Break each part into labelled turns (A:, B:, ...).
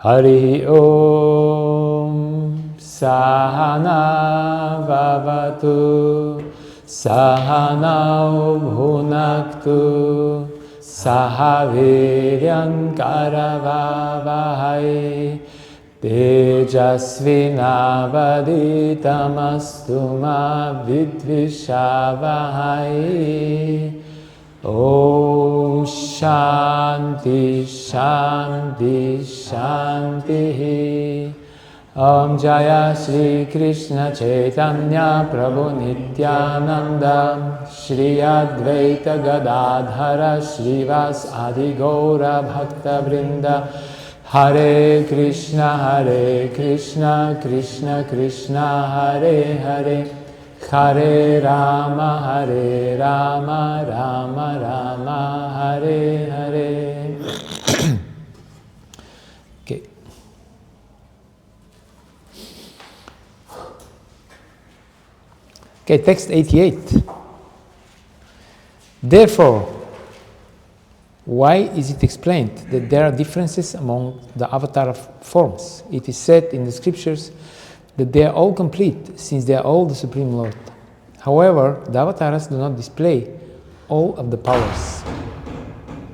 A: Hari Om Sahana Vavatu Sahanau Bhunaktu Sahaviryam Karavavahai Tejasvinavaditamastu ma vidvishavahai. Om Shanti Shanti Shanti. Om Jaya Shri Krishna Chaitanya Prabhu Nityananda Shri Advaita Gadadhara Shrivas Adi Gaura Bhakta Vrinda. Hare Krishna Krishna Krishna Hare Hare, Hare Rama Rama Rama Hare Hare. Okay. Okay, text 88. Therefore, why is it explained that there are differences among the avatar forms? It is said in the scriptures that they are all complete, since they are all the Supreme Lord. However, the avatars do not display all of the powers.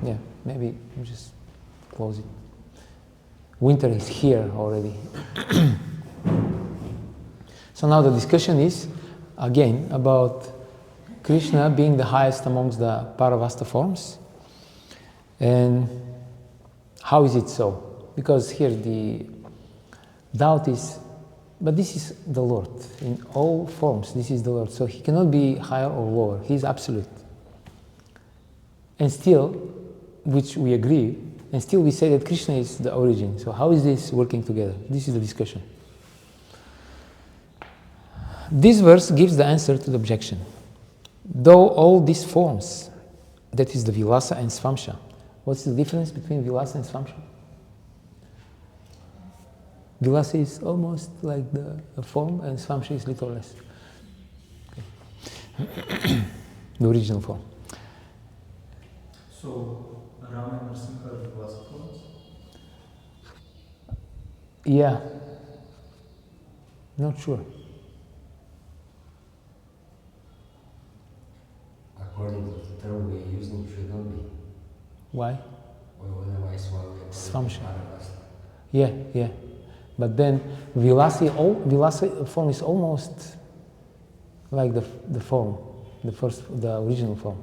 A: Yeah, maybe just close it. Winter is here already. So now the discussion is, again, about Krishna being the highest amongst the Paravasta forms. And how is it so? Because here the doubt is, but this is the Lord. In all forms, this is the Lord. So he cannot be higher or lower. He is absolute. And still, which we agree, and still we say that Krishna is the origin. So how is this working together? This is the discussion. This verse gives the answer to the objection. Though all these forms, that is the Vilasa and Svamsha. What's the difference between Vilasa and Svamsha? Vilasa is almost like the form, and Svamsha is little less. Okay. The original form.
B: So, Rama and Narasimha are Vilasa forms?
A: Yeah. Not sure.
C: According to the term we are using, should not be.
A: Why?
C: Well, otherwise, why we are
A: Svamsha. Yeah. But then Vilasa form is almost like the form, the original form.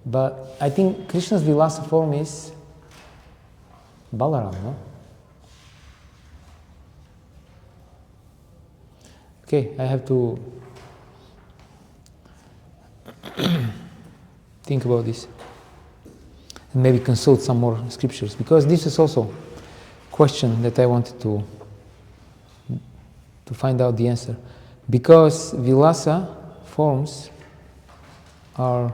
A: But I think Krishna's Vilasa form is Balaram, no? Okay, I have to think about this and maybe consult some more scriptures, because this is also a question that I wanted to find out the answer. Because Vilasa forms are,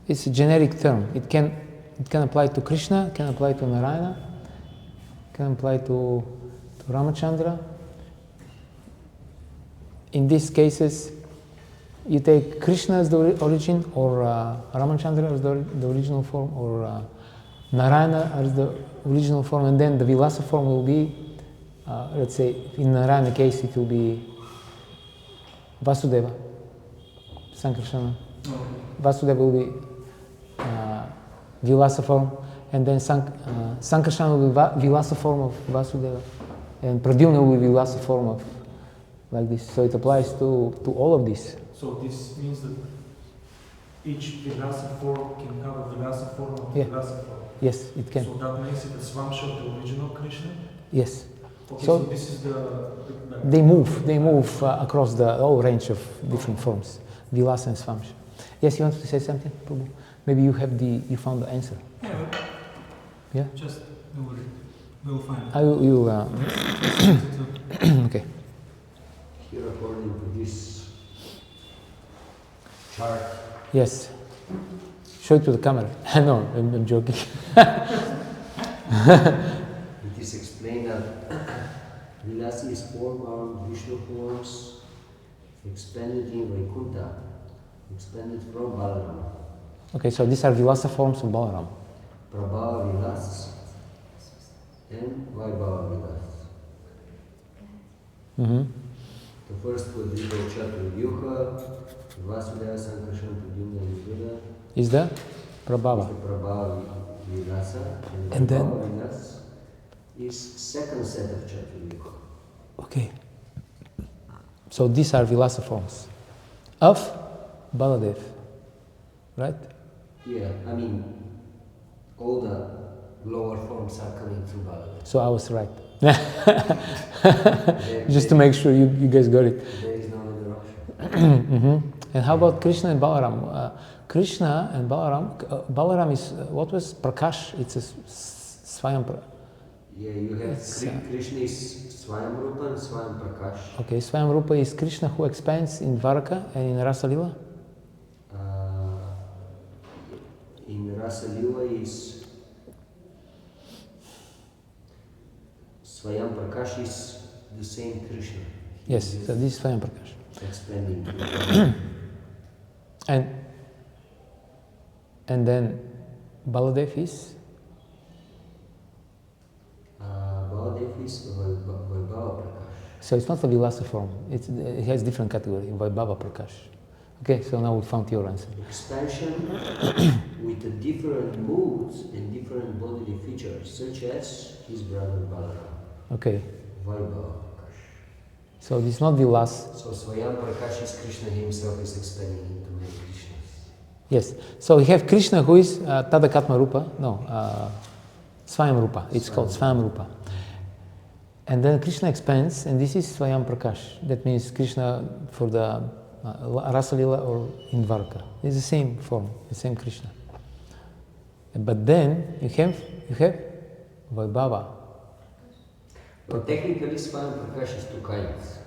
A: it's a generic term. It can apply to Krishna, can apply to Narayana, can apply to Ramachandra. In these cases, you take Krishna as the origin, or Ramachandra as the original form, or Narayana as the original form, and then the Vilasa form will be, let's say, in Narayana case, it will be Vasudeva, Sankarsana. Vasudeva will be Vilasa form, and then Sankarsana will be Vilasa form of Vasudeva, and Pradyumna will be Vilasa form of, like this. So it applies to all of this.
B: So this means that each Vilasa form can have a Vilasa form of the Vilasa form?
A: Yes, it can.
B: So that makes it a Svamsha of the original Krishna?
A: Yes.
B: Okay,
A: so
B: this is
A: they move across the whole range of different forms, Vilasa and Svamsha. Yes, you wanted to say something, Prabhu? Maybe you found the answer. Yeah?
B: Just don't worry. We'll find it.
A: I will okay.
C: Here, according to this chart.
A: Yes. Show it to the camera. No, I'm joking.
C: It is explained that Vilasa is form are Vishnu forms expanded in Vaikuntha, expanded from Balaram.
A: Okay, so these are Vilasa forms of Balaram.
C: Prabhava Vilasa. and Vaibhava Vilas.
A: Mm-hmm.
C: The first quadruple Chaturvyuha, Vasudeva Sankarshan Pradyumna Yudhira,
A: Is the
C: is
A: Prabhava.
C: the Prabhava Vilasa, and
A: And then-
C: Vaibhava Vilas is second set of Chaturvyuha.
A: Okay. So these are Vilasa forms of Baladev, right?
C: Yeah, I mean, all the lower forms are coming through Baladev.
A: So I was right.
C: There-
A: Just to make sure you guys got it.
C: There is no other option.
A: Mm-hmm. And how about Krishna and Balaram? Krishna and Balaram, Balaram is, what was Prakash? It's a Swayam.
C: Yeah, you have
A: It's,
C: Krishna is Swayam Rupa and Swayam Prakash.
A: Okay, Swayam Rupa is Krishna who expands in Dvaraka and in Rasa Lila?
C: In Rasa Lila is Swayam Prakash is the same Krishna. He
A: Yes,
C: is
A: so this is Swayam Prakash.
C: expanding.
A: And then Baladev is?
C: Baladev is Vaibhava Prakash.
A: So it's not a Vilasa form, it has different category, Vaibhava Prakash. Okay, so now we found your answer.
C: Expansion with the different moods and different bodily features, such as his brother Balaram.
A: Okay,
C: Vaibhava Prakash.
A: so it's not Vilas.
C: So Swayam Prakash is Krishna himself is expanding into many Krishnas.
A: Yes, so we have Krishna who is Tadakatma Rupa, Swayam Rupa, it's called Swayam Rupa. And then Krishna expands, and this is Swayam Prakash. That means Krishna for the Rasa Lila or in Dvaraka. It's the same form, the same Krishna. But then you have Vaibhava.
C: But technically Swayam Prakash is two kinds.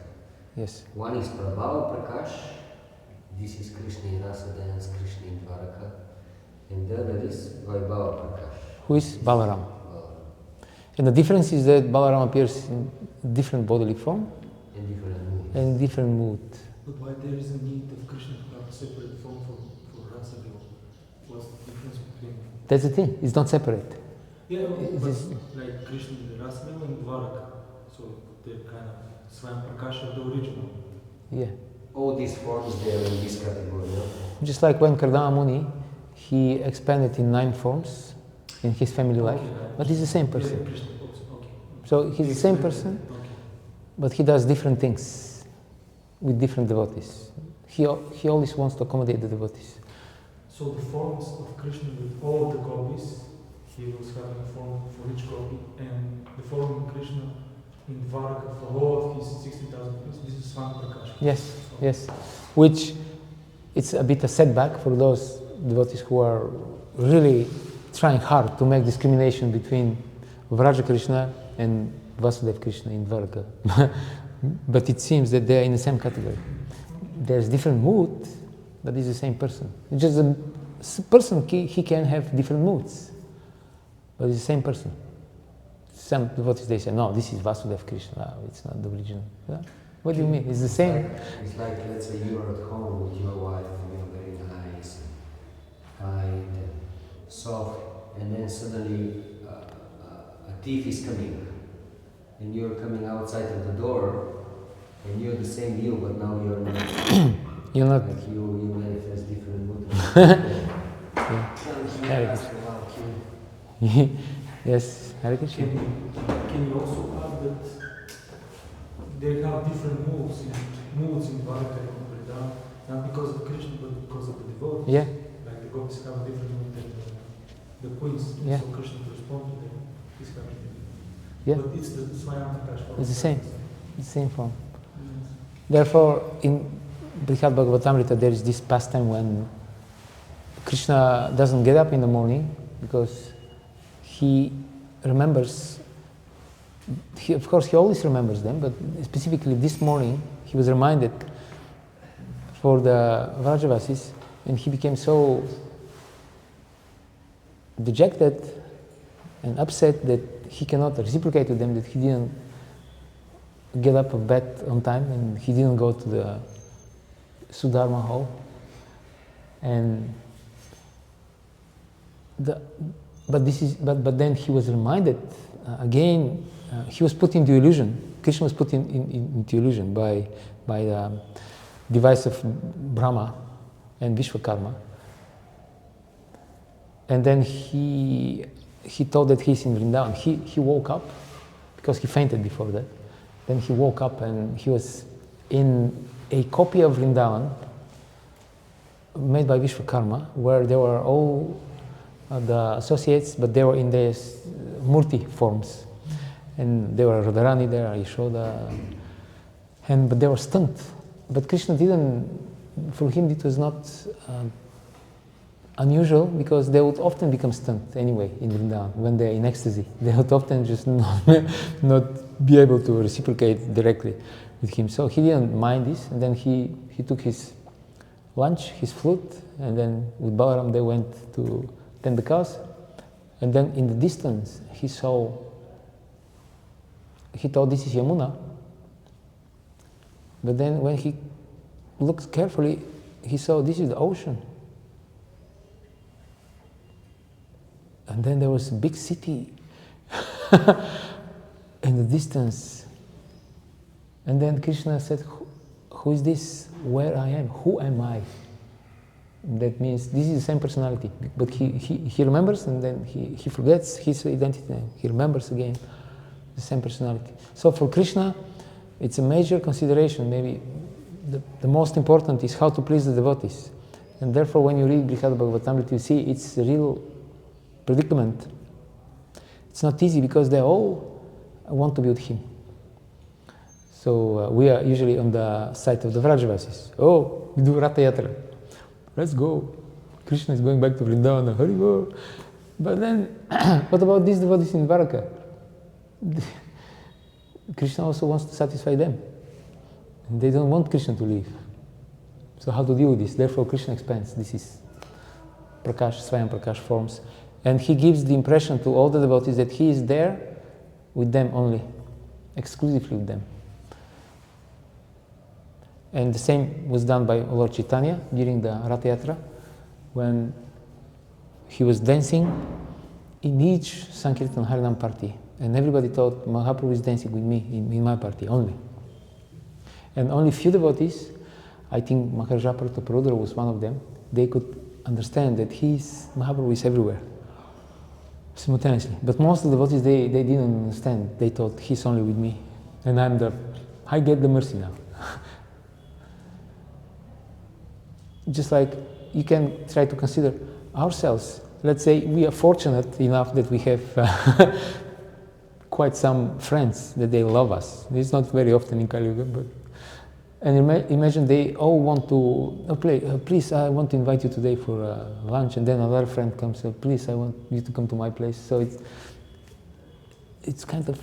A: Yes.
C: One is Prabhava Prakash, this is Krishna in Rasa dance, Krishna in Dvaraka, and the other is Vaibhava Prakash.
A: Who is Balaram. And the difference is that Balaram appears in different bodily form
C: In different moods.
A: and different mood.
B: But why there is a need of Krishna to have a separate form for Rasa Lila? What's the difference between?
A: That's the thing, it's not separate.
B: Yeah,
A: It
B: but
A: is-
B: like Krishna in the Rasa Lila and Dvaraka. So they're kind of Swayam Prakash of the original.
A: Yeah.
C: All these forms they are in this category. No?
A: Just like when Kardama Muni, he expanded in 9 forms in his family life, but he's the same person.
B: Yeah, Krishna also, okay.
A: So he's the same person,
B: Okay.
A: but he does different things with different devotees. He always wants to accommodate the devotees.
B: So the forms of Krishna with all the gopis, he was having a form for each gopi, and the form of Krishna in Dvaraka for all of his 16,000 gopis, this is Swayam Prakash.
A: Yes, yes. Which it's a bit a setback for those devotees who are really trying hard to make discrimination between Vraja Krishna and Vasudeva Krishna in Dvaraka. But it seems that they are in the same category. There's different mood, but it's the same person. It's just a person, he can have different moods, but it's the same person. Some devotees, they say, no, this is Vasudeva Krishna, it's not the original. Yeah? What do you mean? It's the same.
C: It's like, let's say you are at home with your wife and you're very nice and kind and soft, and then suddenly a thief is coming and you're coming outside of the door and you're the same you, but now you're not.
A: You're not.
C: Like you manifest different moods.
A: Hare Yes, Hare Krishna.
B: Can you also add that they have different moods in Dvaraka and Vrindavan, not because of Krishna, but because of the devotees?
A: Yeah,
B: Like the gopis have a different mood than the queens,
A: Yeah.
B: so Krishna to respond to them is having different.
A: yeah,
B: But it's the Swayam Prakash form.
A: It's the same. it's the same form.
B: Yes.
A: Therefore, in Laghu Bhagavatamrita, there is this pastime when Krishna doesn't get up in the morning because he remembers, of course he always remembers them, but specifically this morning he was reminded for the Vrajavasis, and he became so dejected and upset that he cannot reciprocate with them, that he didn't get up of bed on time and he didn't go to the Sudharma hall. And but then he was reminded again, he was put into illusion. Krishna was put into illusion by the device of Brahma and Vishwakarma. And then he thought that he's in Vrindavan. He woke up, because he fainted before that. Then he woke up and he was in a copy of Vrindavan made by Vishwakarma, where there were all the associates, but they were in their murti forms. And there were Radharani there, Yashoda, but they were stunned. But Krishna didn't, for him it was not unusual, because they would often become stunned anyway in Vrindavan when they're in ecstasy. They would often just not be able to reciprocate directly with him. So he didn't mind this, and then he took his lunch, his flute, and then with Balaram they went to tend the cows. And then in the distance he thought this is Yamuna. But then when he looked carefully, he saw this is the ocean. And then there was a big city in the distance. And then Krishna said, who is this? Where I am? Who am I? That means this is the same personality. But he remembers, and then he forgets his identity. He remembers again the same personality. So for Krishna, it's a major consideration. Maybe the most important is how to please the devotees. And therefore when you read Laghu Bhagavatamrita, you see it's a real predicament. It's not easy, because they all want to be with him. So we are usually on the side of the Vrajavasis. Oh, we do Ratha Yatra. Let's go. Krishna is going back to Vrindavan. Hurry, go. But then, what about these devotees in Dwaraka? Krishna also wants to satisfy them. And they don't want Krishna to leave. So how to deal with this? Therefore Krishna expands. This is Prakash, Swayam Prakash forms. And he gives the impression to all the devotees that he is there with them only, exclusively with them. And the same was done by Lord Chaitanya during the Ratha Yatra, when he was dancing in each Sankirtan Harinam party. And everybody thought Mahaprabhu is dancing with me in my party only. And only few devotees, I think Maharaja Prataparudra was one of them, they could understand that Mahaprabhu is everywhere, simultaneously. But most of the devotees, they didn't understand. They thought he's only with me, and I get the mercy now. Just like you can try to consider ourselves. Let's say we are fortunate enough that we have quite some friends that they love us. It's not very often in Kali Yuga, but imagine they all want to please, I want to invite you today for lunch, and then another friend comes, please, I want you to come to my place. So it's kind of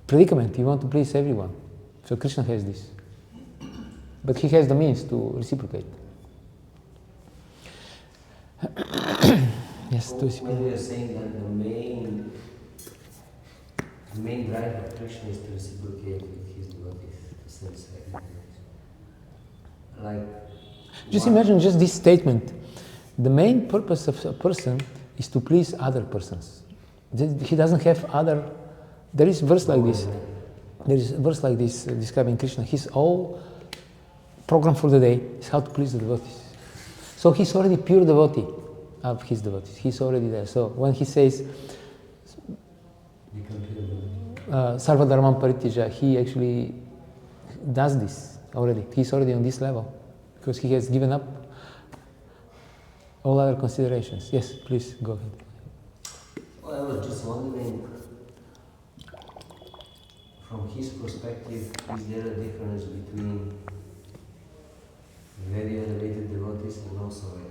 A: predicament. You want to please everyone. So Krishna has this, but he has the means to reciprocate. Yes,
C: when we are saying that the main drive of Krishna is to reciprocate with his devotees, to satisfy. Like,
A: just imagine just this statement. The main purpose of a person is to please other persons. He doesn't have other. There is a verse like this. There is a verse like this describing Krishna. His whole program for the day is how to please the devotees. So he's already pure devotee of his devotees. He's already there. So when he says Sarva Dharmam Parityaja, he actually does this already. He's already on this level because he has given up all other considerations. Yes, please go ahead.
C: Well, I was just wondering, from his perspective, is there a difference between very elevated devotees and also elevated?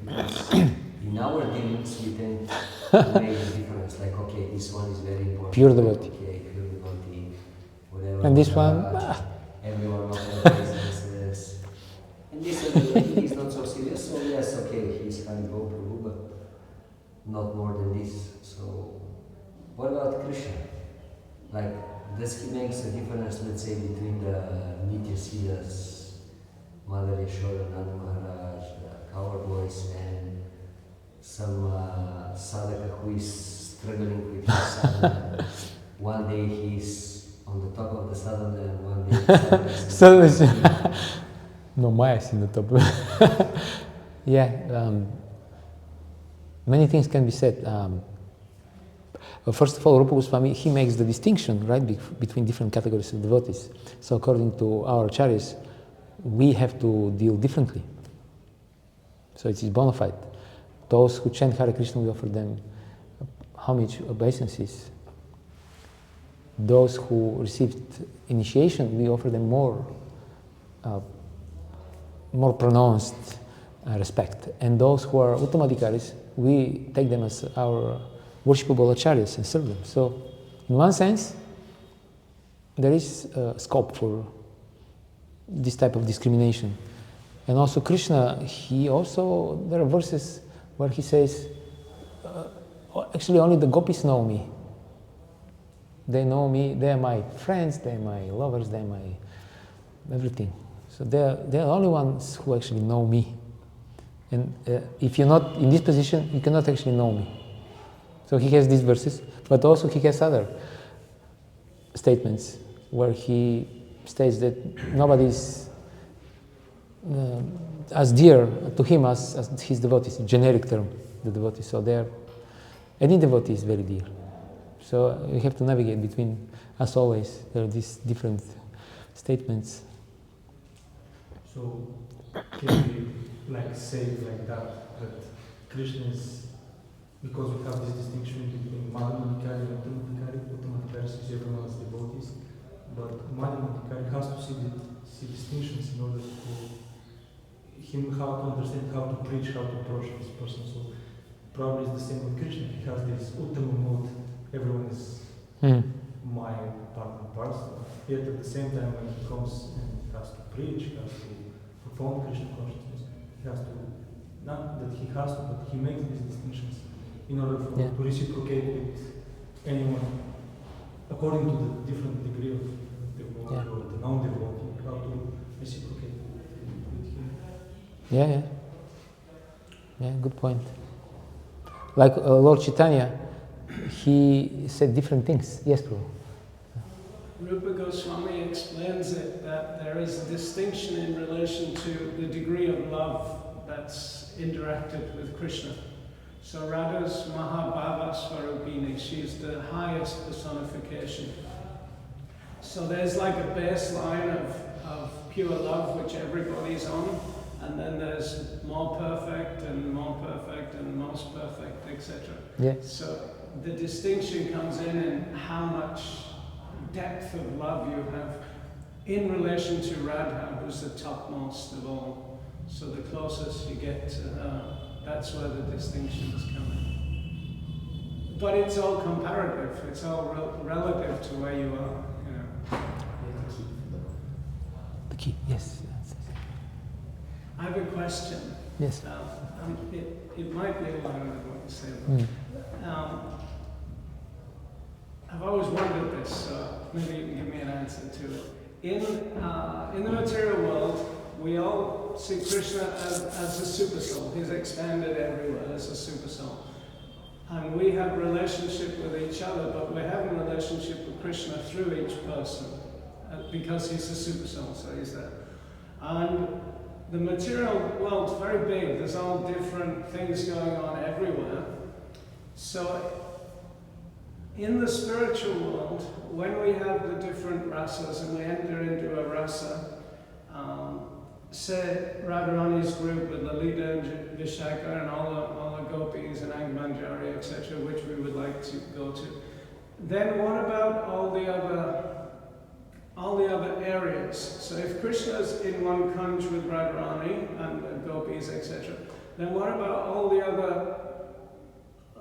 C: Because in our dealings, we tend to make a difference. Like, okay, this one is very important.
A: Pure devotee.
C: Okay, pure devotee, whatever.
A: And this one,
C: everyone of the businesses. And this devotee is not so serious. So yes, okay, he's Hari Prabhu, but not more than this. So, what about Krishna? Like, does he make a difference, let's say, between the Nitya Siddhas, Mother Yashoda, Nanda Maharaj, Coward Boys, and some sadhaka who is struggling with his sadhana. One day he's on the top of the sadhana, and one day he's
A: So, no, Maya is in the top. Yeah, many things can be said. First of all, Rupa Goswami, he makes the distinction, right, between different categories of devotees. So according to our acharyas, we have to deal differently. So it is bona fide. Those who chant Hare Krishna, we offer them homage, obeisances. Those who received initiation, we offer them more pronounced respect. And those who are Uttamadhikaris, we take them as our worshipable acharyas and serve them. So, in one sense, there is scope for this type of discrimination. And also Krishna, there are verses where he says, actually only the gopis know me. They know me, they are my friends, they are my lovers, they are my everything. So they are the only ones who actually know me. And if you're not in this position, you cannot actually know me. So he has these verses, but also he has other statements where he states that nobody is as dear to him as his devotees, generic term, the devotees. So any devotee is very dear. So we have to navigate between, as always, there are these different statements.
B: So can we say like that Krishna is, because we have this distinction between Madhyamadhikari and Uttamadhikari. Uttamadhikari sees everyone as devotees, but Madhyamadhikari has to see distinctions in order for him how to understand, how to preach, how to approach this person. So probably it's the same with Krishna. He has this Uttama mode. Everyone is my partner person. Yet at the same time, when he comes and has to preach, has to perform Krishna consciousness, he has to, not that he has to, but he makes these distinctions in order to reciprocate with anyone according to the different degree of devotee or the non-devotee, how to reciprocate with him.
A: Yeah, good point. Like Lord Chaitanya, he said different things. Yes, Prabhu.
D: Rupa Goswami explains it that there is a distinction in relation to the degree of love that's interacted with Krishna. So Radha's Mahabhava Swarupini, she's the highest personification. So there's like a baseline of pure love which everybody's on, and then there's more perfect and more perfect and most perfect, etc.
A: Yes.
D: So the distinction comes in how much depth of love you have in relation to Radha, who's the topmost of all. So the closest you get to her, that's where the distinctions come in. But it's all comparative, it's all relative to where you are, you know.
A: The key, yes.
D: I have a question.
A: Yes.
D: It might be a lot of what you say, but I've always wondered this, so maybe you can give me an answer to it. In the material world, we all see Krishna as a super soul. He's expanded everywhere as a super soul. And we have relationship with each other, but we have a relationship with Krishna through each person, because he's a super soul, so he's there. And the material world's very big. There's all different things going on everywhere. So in the spiritual world, when we have the different rasas and we enter into a rasa, say Radharani's group with Lalita and Vishaka and all the gopis and Angamanjari, etc., which we would like to go to, then what about all the other areas? So if Krishna's in one kunj with Radharani and the gopis, etc., then what about all the other,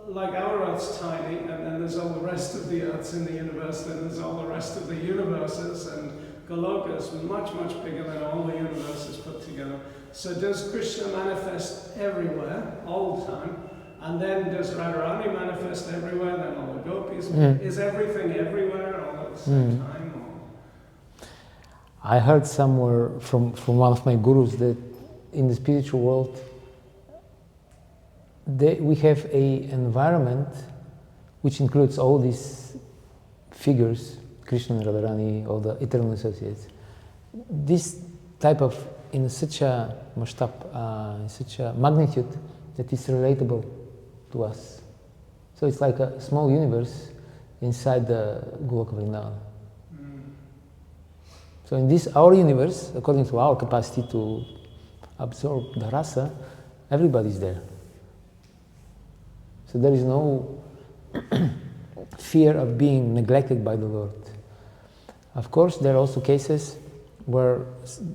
D: like our earth's tiny, and then there's all the rest of the earths in the universe, then there's all the rest of the universes, and Goloka is much, much bigger than all the universes put together. So does Krishna manifest everywhere, all the time? And then does Radharani manifest everywhere, then all the gopis? Is everything everywhere all at the same time? Or?
A: I heard somewhere from one of my gurus that in the spiritual world, we have an environment which includes all these figures, Krishna and Radharani, all the eternal associates. This type of, in such a mashtab, in such a magnitude that is relatable to us. So it's like a small universe inside the Goloka Vrindavan. So in this, our universe, according to our capacity to absorb the rasa, everybody's there. So there is no fear of being neglected by the Lord. Of course, there are also cases where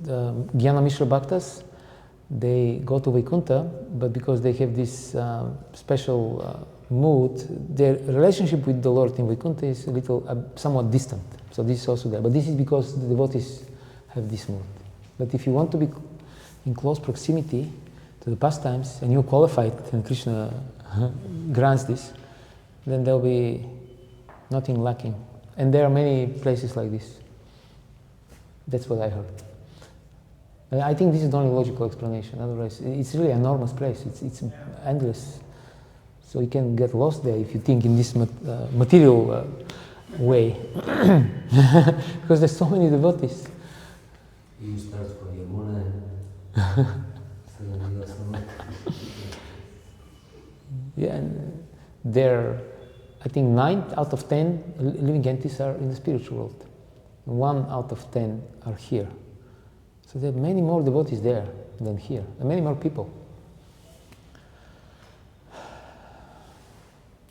A: the Jnana Mishra Bhaktas, they go to Vaikuntha, but because they have this special mood, their relationship with the Lord in Vaikuntha is a little, somewhat distant. So this is also there. But this is because the devotees have this mood. But if you want to be in close proximity to the pastimes, and you're qualified, and Krishna grants this, then there'll be nothing lacking. And there are many places like this. That's what I heard. And I think this is the only logical explanation. Otherwise, it's really an enormous place. It's endless. So you can get lost there if you think in this material way. Because there's so many devotees.
C: You start from Yamuna and suddenly you're somewhere.
A: Yeah, and there, I think 9 out of 10 living entities are in the spiritual world. 1 out of 10 are here. So there are many more devotees there than here, and many more people.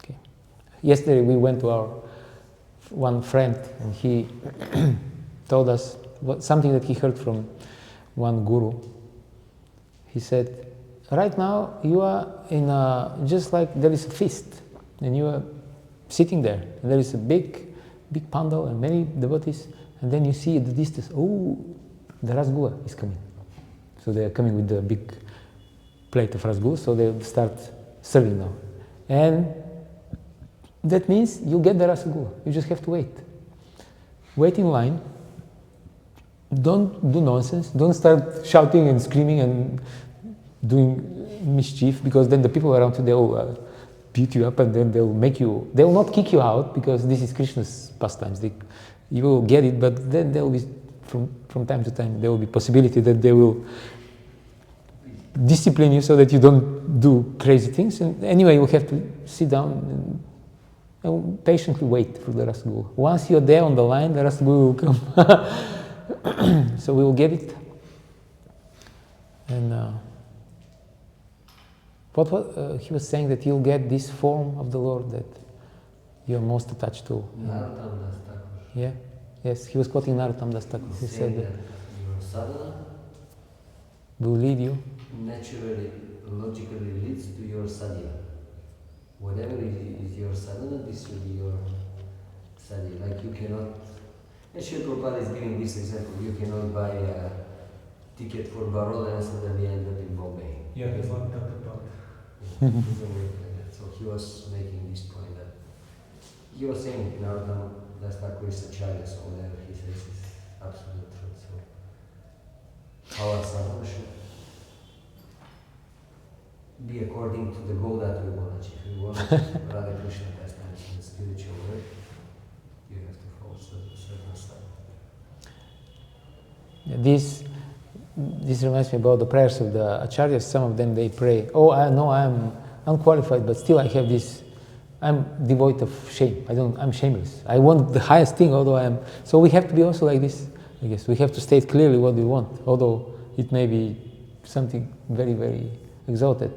A: Okay. Yesterday we went to our one friend, and he told us something that he heard from one guru. He said, right now you are in just like there is a feast, and you are sitting there, and there is a big pandal and many devotees, and then you see at the distance, oh, the rasgula is coming. So they are coming with the big plate of rasgula, so they start serving now. And that means you get the rasgula. You just have to wait. Wait in line. Don't do nonsense. Don't start shouting and screaming and doing mischief, because then the people around you, they will beat you up, and then they'll make you, they will not kick you out, because this is Krishna's pastimes. You will get it, but then there will be, from time to time, there will be possibility that they will discipline you so that you don't do crazy things. And anyway, you have to sit down and patiently wait for the rasgula. Once you're there on the line, the rasgula will come. So we will get it. And he was saying that you'll get this form of the Lord that you're most attached to.
C: Narottam Das Thakur.
A: Yeah. Yes, he was quoting Narottam Das Thakur. He said that
C: your sadhana
A: will lead you.
C: Naturally, logically leads to your sadhya. Whatever is your sadhana, this will be your sadhya. Like you cannot, and Srila Prabhupada is giving this example, you cannot buy a ticket for Baroda and suddenly end up in Bombay.
B: Yeah, that's what I'm talking about.
C: So he was making this point that he was saying Narottam Das Thakur is Acharya, so whatever he says is absolute truth. So our sadhana should be according to the goal that we want to achieve. If we want to Radha Krishna pastimes in the spiritual world, you have to follow certain stuff.
A: Yeah, this reminds me about the prayers of the acharyas. Some of them, they pray, oh, I know I'm unqualified, but still I have this, I'm devoid of shame. I'm shameless. I want the highest thing, although I am. So we have to be also like this, I guess. We have to state clearly what we want, although it may be something very, very exalted,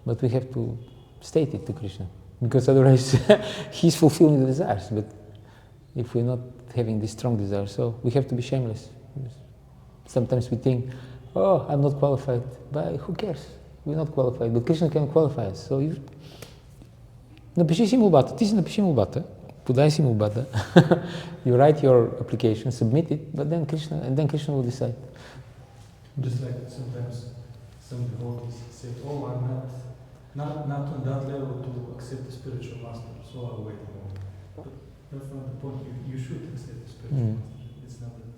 A: but we have to state it to Krishna, because otherwise he's fulfilling the desires. But if we're not having this strong desire, so we have to be shameless. Sometimes we think, oh, I'm not qualified, but who cares? We're not qualified, but Krishna can qualify us. So напиши си молбата, ти си напиши молбата, подай си молбата, you write your application, submit it, but then Krishna will decide.
B: Just like sometimes some devotees say, oh, I'm not on that level to accept the spiritual master, so I'll wait a moment. But that's not the point. You should accept the spiritual master. It's not that.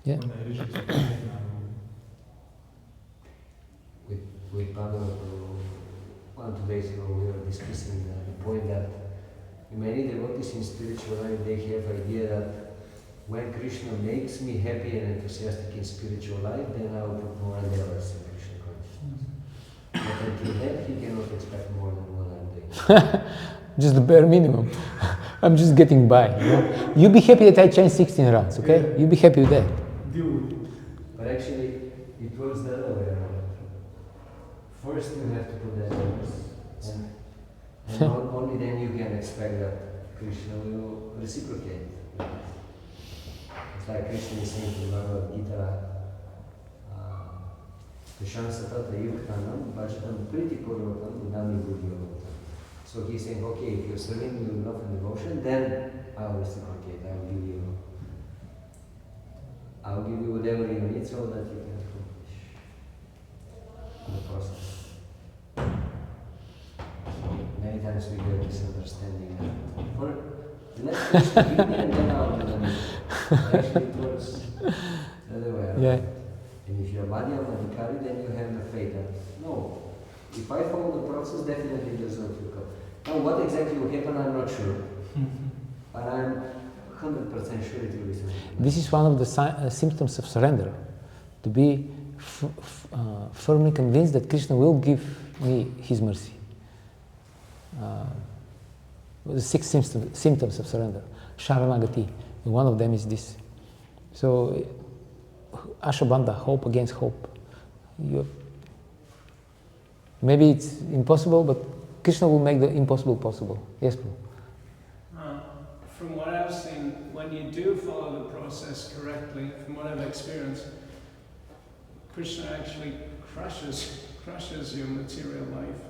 A: Yeah.
B: When I reach it,
C: with Pandava, 1 2 days days ago we were discussing the point that many devotees in spiritual life, they have idea that when Krishna makes me happy and enthusiastic in spiritual life, then I will put more endeavors in Krishna consciousness. But until then, he cannot expect more than what I'm doing.
A: Just the bare minimum. I'm just getting by. You know? You be happy that I changed 16 rounds, okay?
B: Yeah.
A: You be happy with that.
B: Deal with it.
C: But actually, it works the other way around. First, you have to put the endeavors, and only then you can expect that Krishna will reciprocate. It's like Krishna is saying in Bhagavad Gita, Krishna Satata Yuktanam Bhajatam Priti Purvatam Udami Buddhyotam. So he's saying, okay, if you're serving me with love and devotion, then I'll reciprocate, I'll give you whatever you need so that you can accomplish the process. Many times we get this understanding that, or let's first give me and then I'll do the actually it works the other way around.
A: Yeah.
C: And if you're Madhya Madhikari, then you have the faith that, no, if I follow the process, definitely the result will come. Now, what exactly will happen, I'm not sure. But I'm 100% sure it will be something.
A: This is one of the symptoms of surrender. To be firmly convinced that Krishna will give me his mercy. The 6 symptoms of surrender. Sharanagati. And one of them is this. So, Ashabandha, hope against hope. Maybe it's impossible, but Krishna will make the impossible possible. Yes, Prabhu?
D: From what I've seen, when you do follow the process correctly, from what I've experienced, Krishna actually crushes your material life.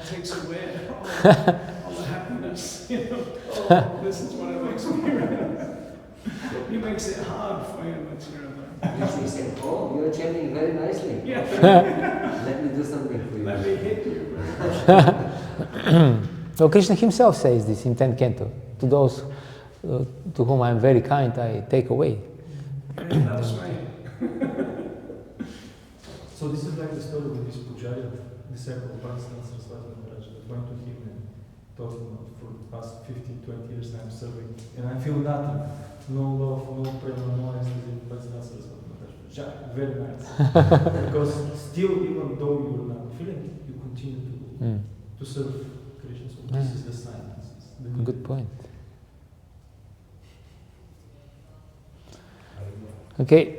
D: Takes away all the happiness, you know. Oh, this is what I've experienced. He makes it hard for your material life.
C: Yes, he said, oh, you're chanting very nicely.
D: Yeah.
C: Let me do something for you.
D: Let me hit you.
A: So Krishna himself says this in 10th canto. To those to whom I am very kind, I take away.
D: That's right.
B: So this is like the story with this Pujari, disciple of Bhaktivinoda Saraswati Maharaj, that went to him and told him, for the past 15, 20 years I'm serving and I feel nothing. No love, no prema, no ecstasy, Bhaktivinoda Saraswati Maharaj. Very nice. Because still, even though you're not feeling it, you continue to serve Krishna. So this is the sign.
A: Good point. Okay.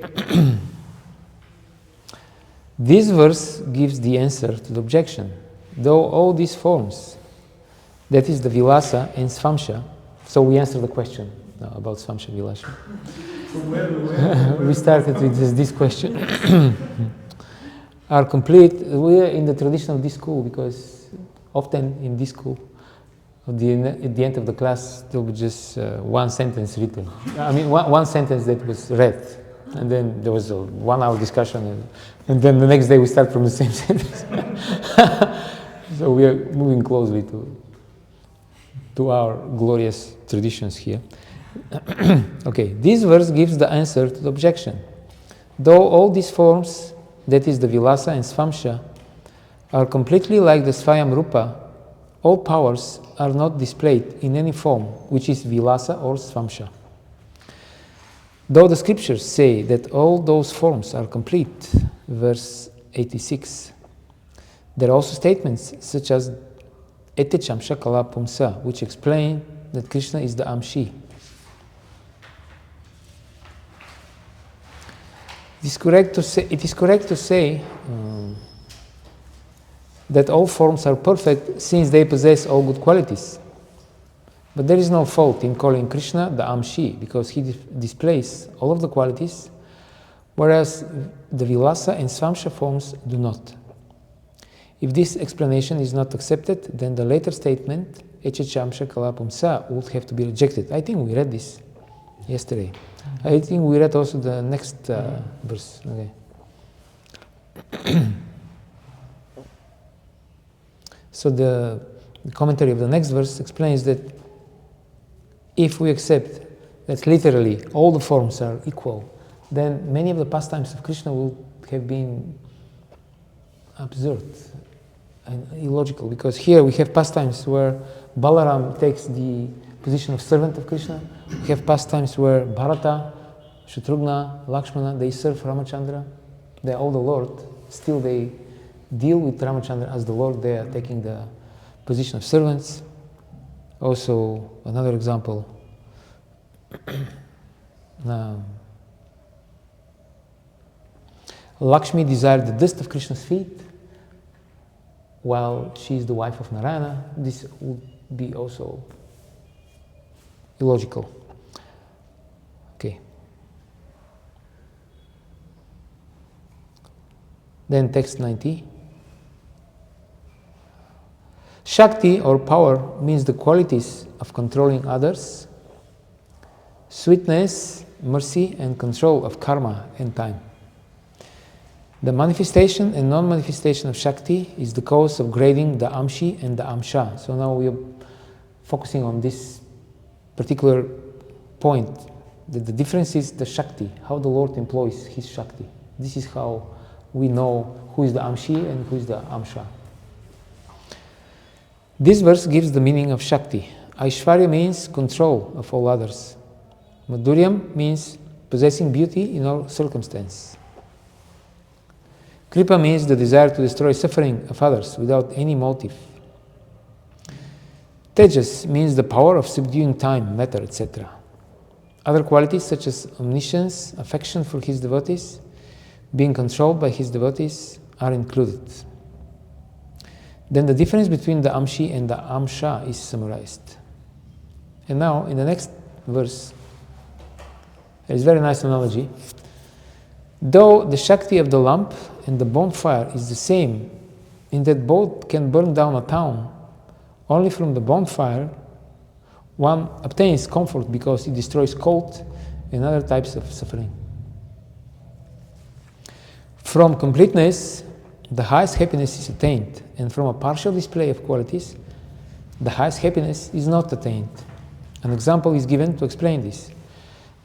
A: This verse gives the answer to the objection. Though all these forms, that is the Vilasa and Svamsha, so we answer the question now about Svamsha Vilasa. We started with this question. Are complete. We are in the tradition of this school because often in this school, at the end of the class, there will be just one sentence written. I mean, one sentence that was read. And then there was a 1 hour discussion, and then the next day we start from the same sentence. So we are moving closely to our glorious traditions here. Okay, this verse gives the answer to the objection. Though all these forms, that is the Vilasa and Svamsha, are completely like the Svayam Rupa, all powers are not displayed in any form which is Vilasa or Svamsha. Though the scriptures say that all those forms are complete, verse 86, there are also statements such as Etechamsha Kala Pumsa, which explain that Krishna is the Amshi. It is correct to say that all forms are perfect since they possess all good qualities. But there is no fault in calling Krishna the Amshi because he displays all of the qualities, whereas the Vilasa and Svamsha forms do not. If this explanation is not accepted, then the later statement, Echechamsha Kalapumsa, would have to be rejected. I think we read this yesterday. I think we read also the next verse. Okay. So the commentary of the next verse explains that if we accept that literally all the forms are equal, then many of the pastimes of Krishna will have been absurd. illogical, because here we have pastimes where Balaram takes the position of servant of Krishna. We have pastimes where Bharata, Shatrughna, Lakshmana, they serve Ramachandra. They are all the Lord. Still they deal with Ramachandra as the Lord. They are taking the position of servants. Also, another example. Lakshmi desired the dust of Krishna's feet, while she is the wife of Narayana. This would be also illogical. Okay. Then text 90. Shakti or power means the qualities of controlling others, sweetness, mercy, and control of karma and time. The manifestation and non-manifestation of Shakti is the cause of grading the Amshi and the Amsha. So now we are focusing on this particular point, that the difference is the Shakti, how the Lord employs His Shakti. This is how we know who is the Amshi and who is the Amsha. This verse gives the meaning of Shakti. Aishwarya means control of all others. Madhuryam means possessing beauty in all circumstance. Kripa means the desire to destroy suffering of others without any motive. Tejas means the power of subduing time, matter, etc. Other qualities such as omniscience, affection for his devotees, being controlled by his devotees are included. Then the difference between the Amshi and the Amsha is summarized. And now, in the next verse, there is a very nice analogy. Though the Shakti of the lamp and the bonfire is the same, in that both can burn down a town, only from the bonfire one obtains comfort because it destroys cold and other types of suffering. From completeness, the highest happiness is attained, and from a partial display of qualities, the highest happiness is not attained. An example is given to explain this.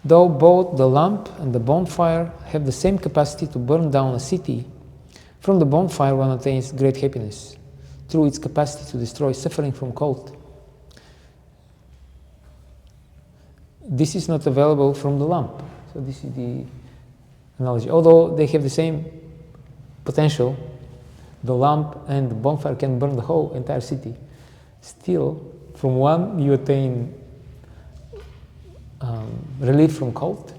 A: Though both the lamp and the bonfire have the same capacity to burn down a city, from the bonfire one attains great happiness through its capacity to destroy suffering from cold. This is not available from the lamp. So this is the analogy. Although they have the same potential, the lamp and the bonfire can burn the whole entire city. Still, from one you attain relief from cold,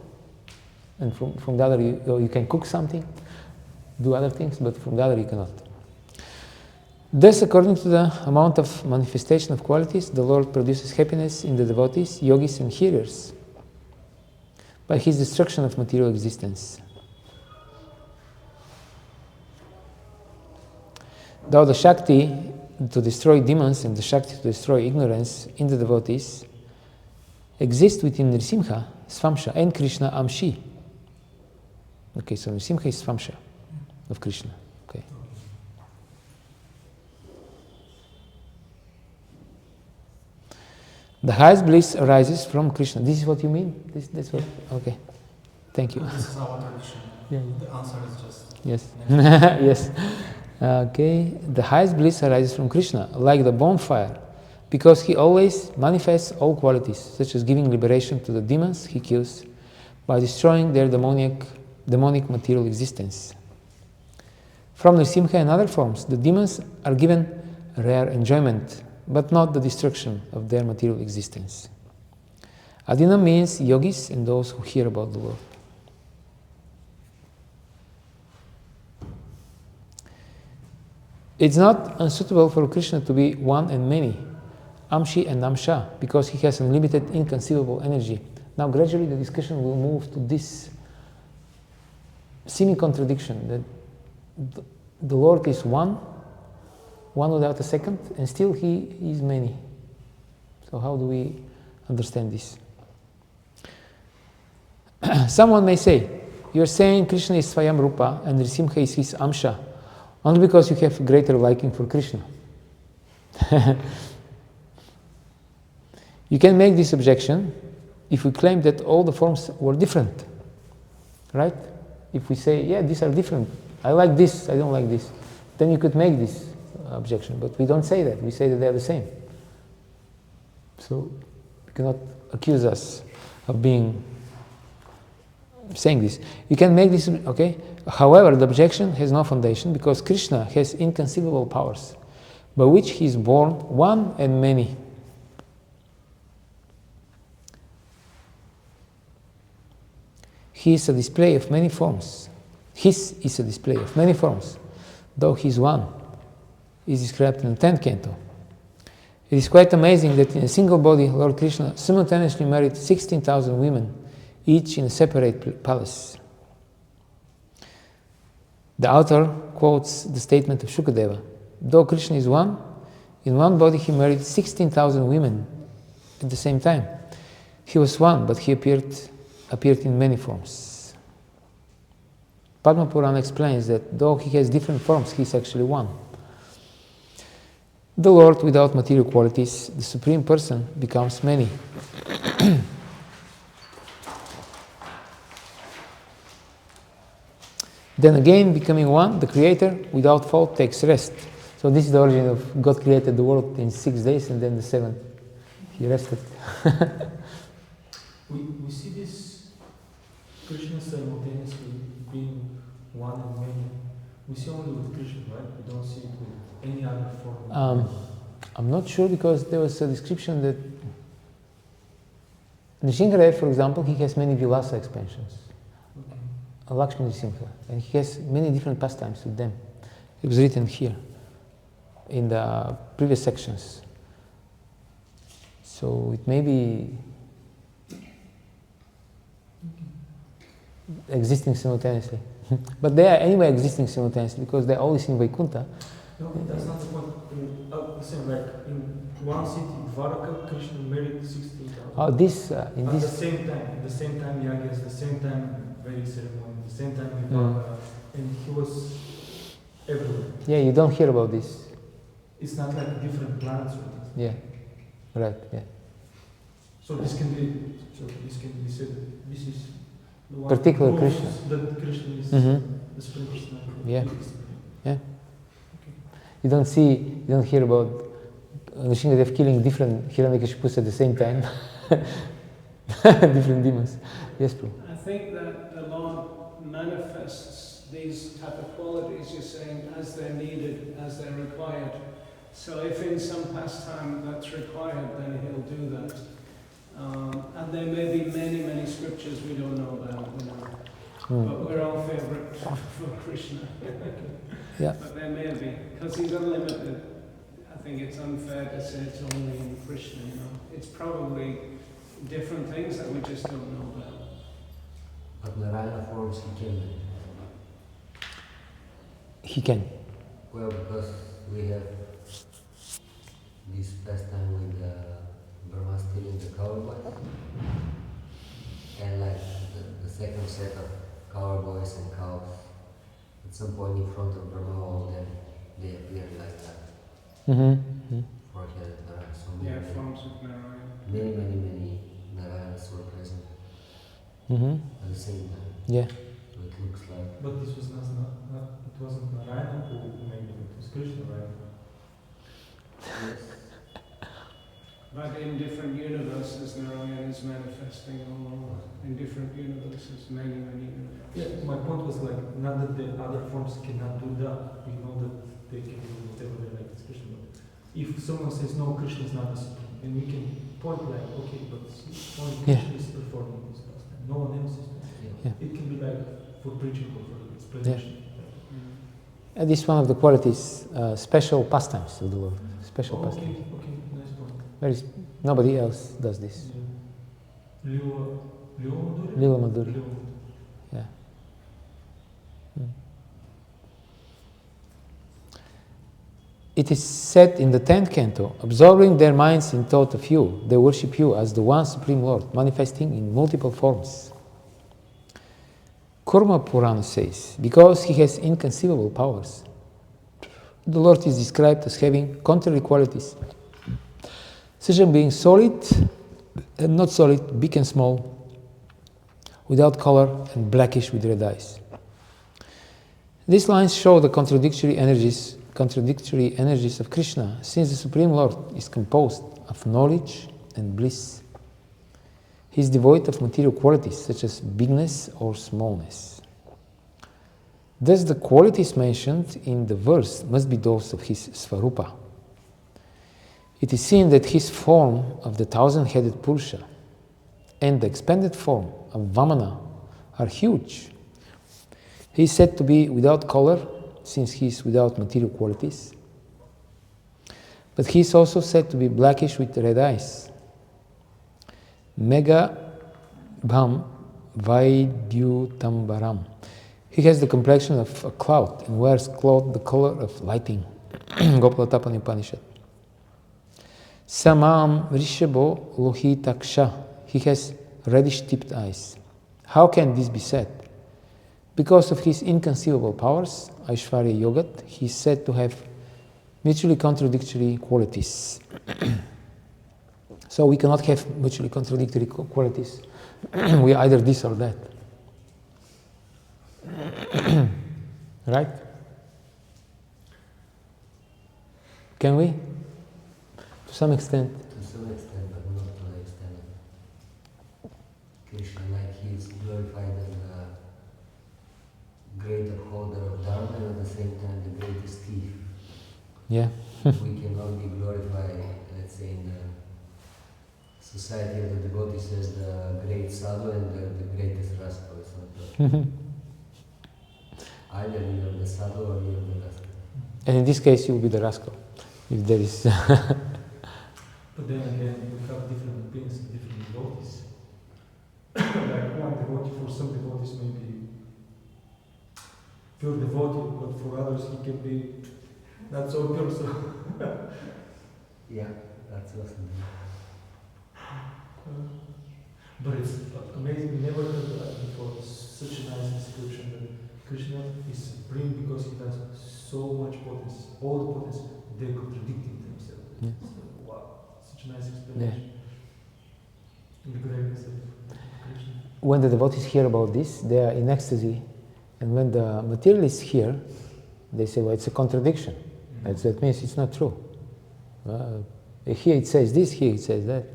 A: and from the other you can cook something, do other things, but from the other you cannot. Thus, according to the amount of manifestation of qualities, the Lord produces happiness in the devotees, yogis and hearers by His destruction of material existence. Though the Shakti to destroy demons and the Shakti to destroy ignorance in the devotees exist within Nrisimha, Svamsha, and Krishna, Amshi. Okay, so Nrisimha is Svamsha of Krishna. Okay. The highest bliss arises from Krishna. This is what you mean? That's what? Okay. Thank you.
E: This is our tradition.
A: Yeah.
E: The answer is just...
A: Yes. Yes. Okay. The highest bliss arises from Krishna, like the bonfire, because he always manifests all qualities, such as giving liberation to the demons he kills by destroying their demonic material existence. From Nrisimha and other forms, the demons are given rare enjoyment, but not the destruction of their material existence. Adina means yogis and those who hear about the Lord. It's not unsuitable for Krishna to be one and many, Amshi and Amsha, because he has unlimited, inconceivable energy. Now gradually the discussion will move to this seeming contradiction, that the Lord is one without a second, and still he is many. So how do we understand this? Someone may say, you're saying Krishna is Swayam Rupa and Nrisimha is his Amsha, only because you have greater liking for Krishna. You can make this objection if we claim that all the forms were different, right? If we say, yeah, these are different, I like this, I don't like this, then you could make this objection, but we don't say that. We say that they are the same. So you cannot accuse us of saying this. You can make this, okay? However, the objection has no foundation because Krishna has inconceivable powers by which he is born one and many. He is a display of many forms. His is a display of many forms, though he is one, is described in the 10th canto. It is quite amazing that in a single body, Lord Krishna simultaneously married 16,000 women, each in a separate palace. The author quotes the statement of Shukadeva. Though Krishna is one, in one body he married 16,000 women at the same time. He was one, but he appeared in many forms. Padma Purana explains that though he has different forms, he is actually one. The Lord, without material qualities, the Supreme Person, becomes many. Then again, becoming one, the Creator, without fault, takes rest. So this is the origin of God created the world in 6 days, and then the 7th, he rested.
B: We see this Krishna simultaneously being one and many. We see only with Krishna, right? We don't see it with any other form.
A: I'm not sure because there was a description that Nrsimhadev, for example, he has many Vilasa expansions. Okay. Lakshmi Nrsimha, and he has many different pastimes with them. It was written here in the previous sections. So it may be existing simultaneously. But they are anyway existing simultaneously because they're always in Vaikuntha.
B: No, that's not the point. Same, like in one city, Dvaraka, Krishna married 16,000.
A: Oh, this in
B: At
A: this.
B: the same time Yagas, the same time Vedic ceremony, the same time Vivaka, and he was everywhere.
A: Yeah, you don't hear about this.
B: It's not like different planets or anything.
A: Yeah, right. Yeah.
B: So this can be said that this is the one
A: Particular
B: who
A: Krishna.
B: proves that Krishna is the Supreme Personality.
A: Yeah. Yeah. You don't hear about Nrsimhadev killing different Hiranyakashipus at the same time. Different demons. Yes, Prabhu.
D: I think that the Lord manifests these type of qualities, you're saying, as they're needed, as they're required. So if in some pastime that's required, then he'll do that. And there may be many, many scriptures we don't know about, you know. But we're all favorite for Krishna.
A: Yeah.
D: But there may be, because he's unlimited. I think it's unfair to say it's only in Krishna, you know. It's probably different things that we just don't know about.
C: But Narayana forms he can.
A: He can.
C: Well, because we have this pastime with Brahma stealing the cowboy, and like the second set of cowboys and cows, at some point in front of Brahma, all of them, they appear like that. Forehead Narayana. So many,
D: Forms of Narayana.
C: many Narayanas were present at the same time.
A: Yeah.
C: So it looks like.
B: But this was not it wasn't Narayana who made it, it was Krishna, right?
C: Yes.
D: But in different universes, Narayana is manifesting all over. In different universes, many universes.
B: Yeah, my point was like, not that the other forms cannot do that. We know that they can do whatever they like, it's Krishna. But if someone says, no, Krishna is not the Supreme, then we can point like, okay, but only Krishna is performing this pastime. No one else is doing it.
A: Yeah.
B: It can be like for preaching or for explanation.
A: And this is one of the qualities, special pastimes of the Lord. Special
B: Okay,
A: pastimes.
B: nice point.
A: Nobody else does this.
B: Lila Madhuri?
A: Lila Madhuri. Yeah. It is said in the 10th canto, absorbing their minds in thought of you, they worship you as the one Supreme Lord, manifesting in multiple forms. Kurma Purana says, because he has inconceivable powers, the Lord is described as having contrary qualities, such as being solid and not solid, big and small, without color and blackish with red eyes. These lines show the contradictory energies contradictory energies of Krishna, since the Supreme Lord is composed of knowledge and bliss. He is devoid of material qualities such as bigness or smallness. Thus the qualities mentioned in the verse must be those of his Svarupa. It is seen that his form of the thousand-headed Purusha and the expanded form of Vamana are huge. He is said to be without color, since he is without material qualities. But he is also said to be blackish with red eyes. Mega Bham Vaidyutambaram. He has the complexion of a cloud and wears cloth the color of lighting. Gopalotapani Upanishad. Samam Rishabo Lohitaksha. He has reddish tipped eyes. How can this be said? Because of his inconceivable powers, Aishwarya Yogat, he is said to have mutually contradictory qualities. So we cannot have mutually contradictory qualities. We are either this or that. Right? Can we? To some extent.
C: To some extent, but not to the extent of Krishna, like he is glorified as the great upholder of Dharma and at the same time the greatest thief.
A: Yeah.
C: We cannot be glorified, let's say, in the society of the devotees as the great sadhu and the greatest rascal. It's not possible. Either you are the sadhu or you are the rascal.
A: And in this case, you will be the rascal. If there is.
B: But then again, we have different opinions and different devotees. Like one devotee, for some devotees, maybe pure devotee, but for others, he can be not so pure. So.
C: Yeah, that's awesome.
B: But it's amazing, we never heard that before. Such a nice description that Krishna is supreme because he has so much potency, all the potency, they're contradicting themselves.
A: Yeah.
B: So, wow, such a nice explanation. The greatness of Krishna.
A: When the devotees hear about this, they are in ecstasy. And when the materialists hear, they say, well, it's a contradiction. That means it's not true. Here it says this, here it says that.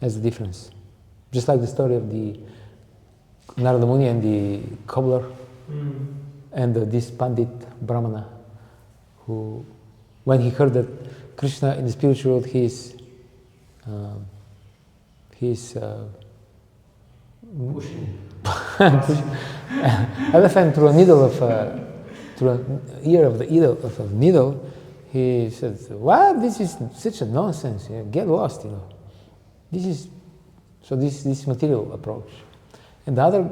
A: That's the difference. Just like the story of the Narada Muni and the cobbler and this Pandit Brahmana, who, when he heard that Krishna in the spiritual world, he is
C: Pushing.
A: elephant through a needle of through an ear of the of a needle, he said, "What? This is such a nonsense. Get lost, This is this material approach." And the other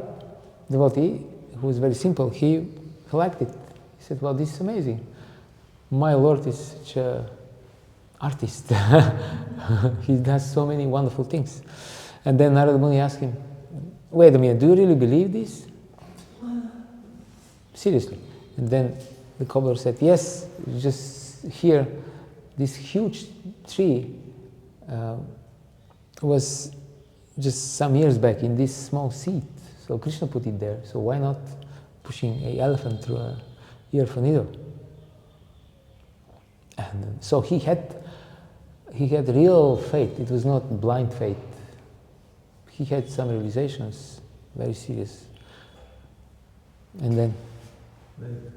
A: devotee, who was very simple, he liked it. He said, "Well, this is amazing. My Lord is such an artist. He does so many wonderful things." And then Narada Muni asked him, "Wait a minute, do you really believe this? Seriously?" And then the cobbler said, "Yes, just here, this huge tree was just some years back in this small seed. So Krishna put it there. So why not pushing an elephant through a ear of a needle?" And so he had real faith. It was not blind faith. He had some realizations, very serious. And then
B: Like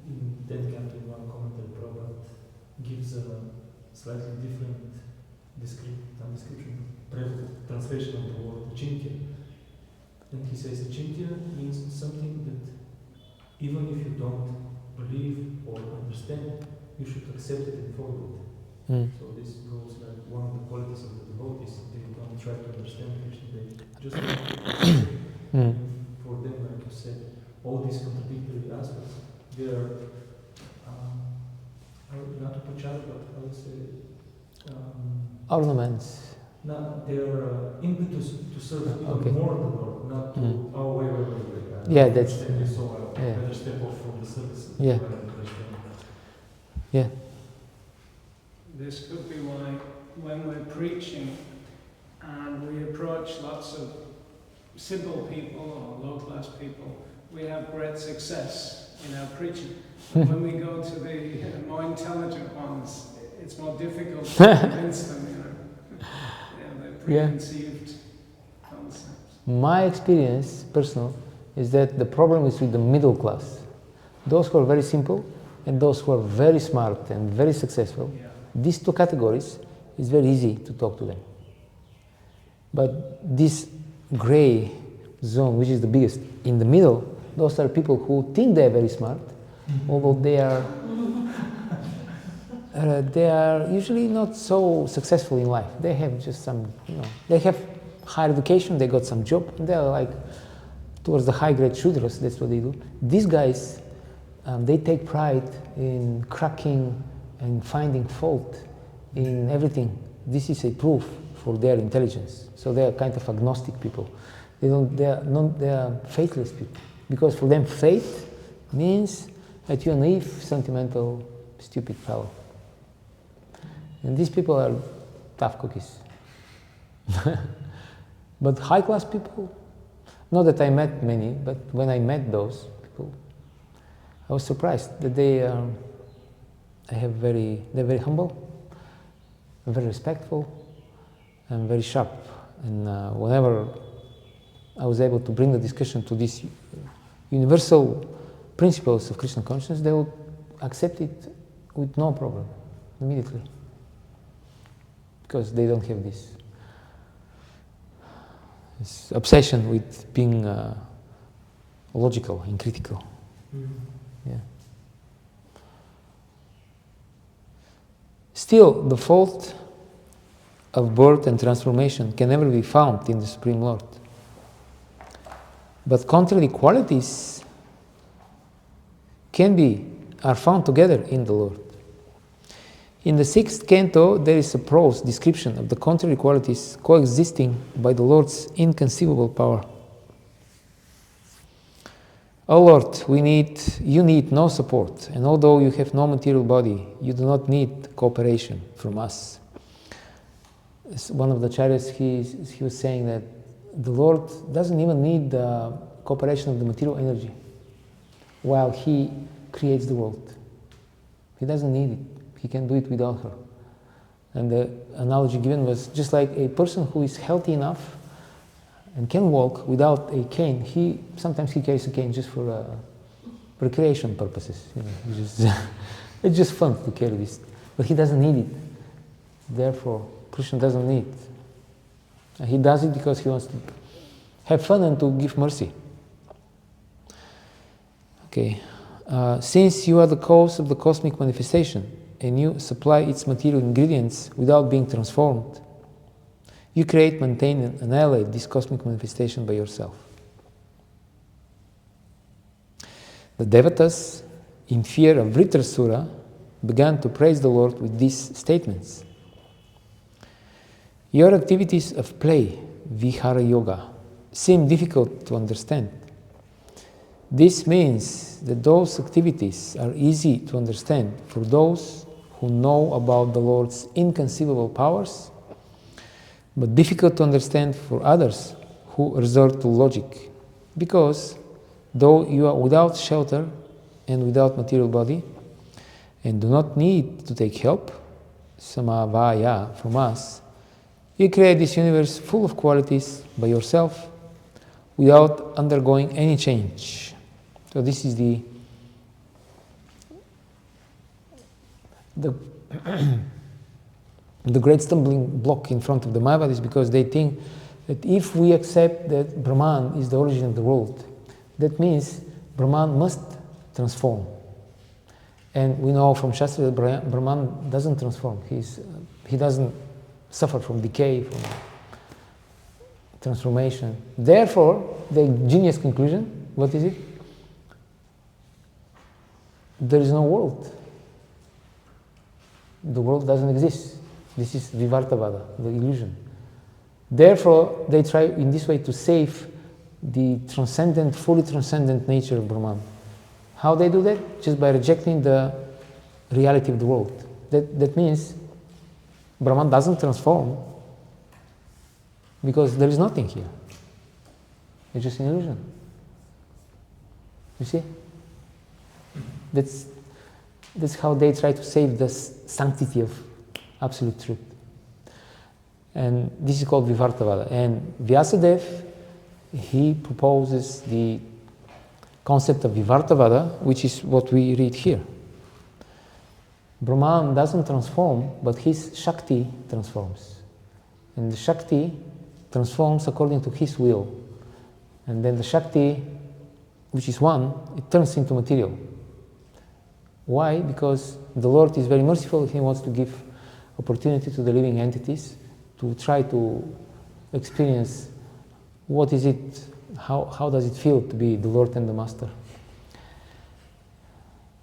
B: in that canto, in one commentary, Prabhupada gives a slightly different translation of the word achintya. And he says achintya means something that even if you don't believe or understand, you should accept it and follow it. So this goes like one of the qualities of the devotees. They don't try to understand Krishna, they just for them, like you said, all these contradictory aspects, they are not upachara, but I would say
A: ornaments.
B: not their impetus to serve even more the Lord, not to wait.
A: Yeah, that's
B: so better step off from the service.
A: Yeah. Yeah.
D: This could be why when we're preaching and we approach lots of simple people or low-class people, we have great success. preaching. When we go to the more intelligent ones, it's more difficult to convince them, they're preconceived concepts.
A: My experience, personal, is that the problem is with the middle class. Those who are very simple and those who are very smart and very successful.
D: Yeah.
A: These two categories, it's very easy to talk to them. But this gray zone, which is the biggest, in the middle, those are people who think they're very smart, although they are usually not so successful in life. They have just some, they have higher education, they got some job, and they're like towards the high-grade Shudras, that's what they do. These guys, they take pride in cracking and finding fault in everything. This is a proof for their intelligence. So they are kind of agnostic people. They are faithless people. Because for them, faith means that you're naive, sentimental, stupid fellow. And these people are tough cookies. But high-class people, not that I met many, but when I met those people, I was surprised that they're very humble, very respectful, and very sharp. And whenever I was able to bring the discussion to these universal principles of Krishna consciousness, they would accept it with no problem, immediately. Because they don't have this obsession with being logical and critical. Yeah. Still, the fault of birth and transformation can never be found in the Supreme Lord. But contrary qualities are found together in the Lord. In the 6th canto, there is a prose description of the contrary qualities coexisting by the Lord's inconceivable power. O Lord, you need no support, and although you have no material body, you do not need cooperation from us. One of the acharyas, he was saying that the Lord doesn't even need the cooperation of the material energy while He creates the world. He doesn't need it. He can do it without her. And the analogy given was just like a person who is healthy enough and can walk without a cane. Sometimes he carries a cane just for recreation purposes. It's just fun to carry this, but he doesn't need it. Therefore, Krishna doesn't need it. He does it because he wants to have fun and to give mercy. Okay, since you are the cause of the cosmic manifestation and you supply its material ingredients without being transformed, you create, maintain, and annihilate this cosmic manifestation by yourself. The Devatas, in fear of Vritrasura, began to praise the Lord with these statements. Your activities of play, Vihara Yoga, seem difficult to understand. This means that those activities are easy to understand for those who know about the Lord's inconceivable powers, but difficult to understand for others who resort to logic, because though you are without shelter and without material body, and do not need to take help, samavaya, from us, you create this universe full of qualities by yourself without undergoing any change. So this is the great stumbling block in front of the Mayavadis, because they think that if we accept that Brahman is the origin of the world, that means Brahman must transform. And we know from Shastra that Brahman doesn't transform. He doesn't suffer from decay, from transformation. Therefore, the genius conclusion, what is it? There is no world. The world doesn't exist. This is Vivartavada, the illusion. Therefore, they try in this way to save the transcendent, fully transcendent nature of Brahman. How they do that? Just by rejecting the reality of the world. That means Brahman doesn't transform because there is nothing here. It's just an illusion. You see? That's how they try to save the sanctity of absolute truth. And this is called Vivartavada. And Vyasadeva, he proposes the concept of Vivartavada, which is what we read here. Brahman doesn't transform, but his Shakti transforms. And the Shakti transforms according to his will. And then the Shakti, which is one, it turns into material. Why? Because the Lord is very merciful. He wants to give opportunity to the living entities to try to experience what is it, how does it feel to be the Lord and the Master.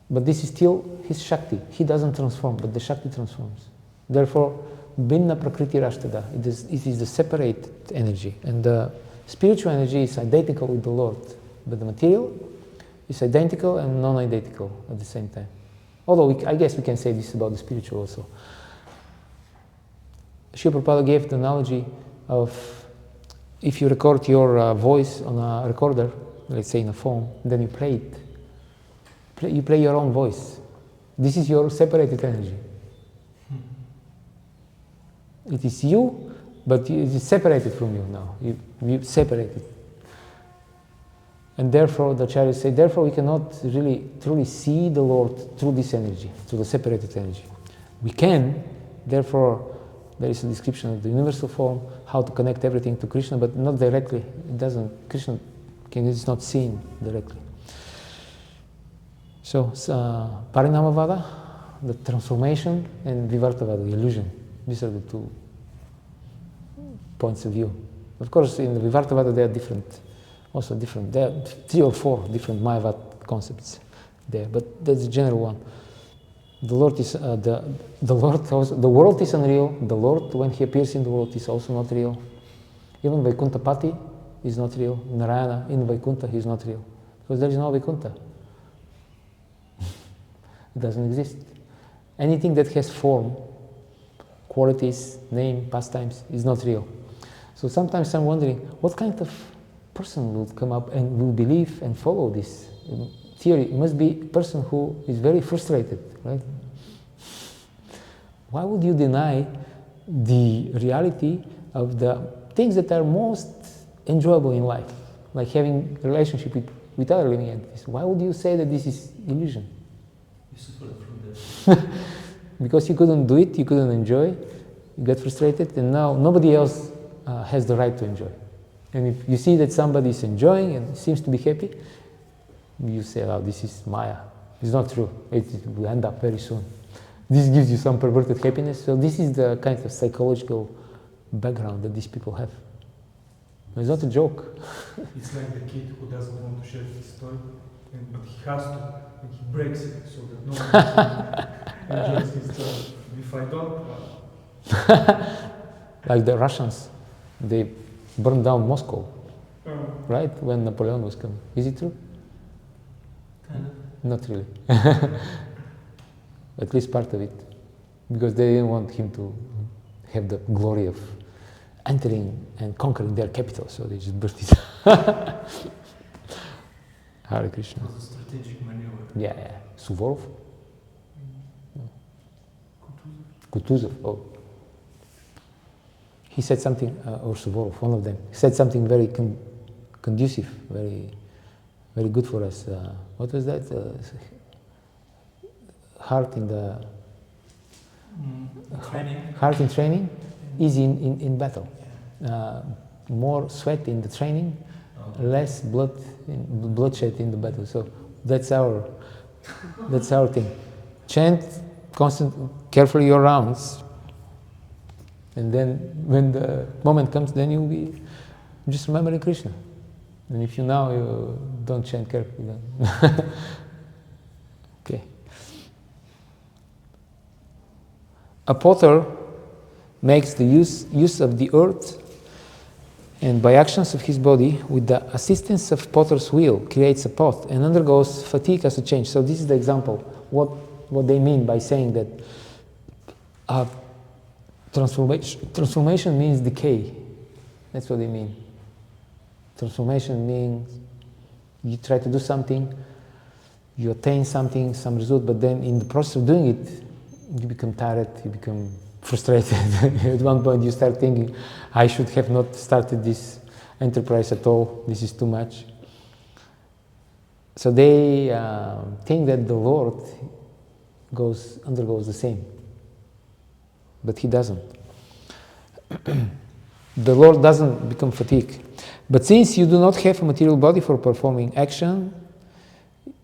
A: But this is still his Shakti. He doesn't transform, but the Shakti transforms. Therefore, Binna Prakriti Rashtada, it is the separate energy. And the spiritual energy is identical with the Lord, but the material is identical and non-identical at the same time. Although I guess we can say this about the spiritual also. Srila Prabhupada gave the analogy of if you record your voice on a recorder, let's say in a phone, then you play it. You play your own voice. This is your separated energy. It is you, but it is separated from you now. You separate it. And therefore, the Acharyas say, therefore we cannot really truly see the Lord through this energy, through the separated energy. We can, therefore, there is a description of the universal form, how to connect everything to Krishna, but not directly. Krishna is not seen directly. So, Parinamavada, the transformation, and Vivartavada, the illusion. These are the two points of view. Of course, in the Vivartavada there are different. There are 3 or 4 different Mayavad concepts there, but that's the general one. The Lord is the world is unreal. The Lord, when he appears in the world, is also not real. Even Vaikuntapati is not real. Narayana in Vaikuntha is not real because there is no Vaikuntha. It doesn't exist. Anything that has form, qualities, name, pastimes is not real. So sometimes I'm wondering what kind of person will come up and will believe and follow this theory. It must be a person who is very frustrated, right? Why would you deny the reality of the things that are most enjoyable in life, like having a relationship with other living entities? Why would you say that this is illusion? Because you couldn't do it, you couldn't enjoy, you got frustrated, and now nobody else has the right to enjoy. And if you see that somebody is enjoying and seems to be happy, you say, oh, this is Maya. It's not true. It will end up very soon. This gives you some perverted happiness. So this is the kind of psychological background that these people have. It's not a joke.
B: It's like the kid who doesn't want to share his toy, but he has to, and he breaks it so that no one enjoys his toy. If I don't,
A: like the Russians, they burned down Moscow, right? When Napoleon was coming. Is it true?
E: Kind of.
A: Not really. At least part of it. Because they didn't want him to have the glory of entering and conquering their capital, so they just burnt it. Hare Krishna.
E: It was a strategic maneuver.
A: Yeah. Suvorov? Kutuzov. Oh. He said something, or Suvorov, one of them, said something very conducive, very, very good for us. What was that? Heart in the
E: Training.
A: Heart in training, easy in battle. More sweat in the training, less bloodshed in the battle. So that's our thing. Chant carefully your rounds. And then when the moment comes, then you'll be just remembering Krishna. And if you don't chant carefully, then okay. A potter makes the use of the earth and by actions of his body with the assistance of potter's wheel creates a pot and undergoes fatigue as a change. So this is the example, what they mean by saying that transformation means decay. That's what they mean. Transformation means you try to do something, you attain something, some result, but then in the process of doing it, you become tired, you become frustrated. At one point you start thinking, I should have not started this enterprise at all, this is too much. So they think that the Lord undergoes the same, but He doesn't. The Lord doesn't become fatigued. But since you do not have a material body for performing action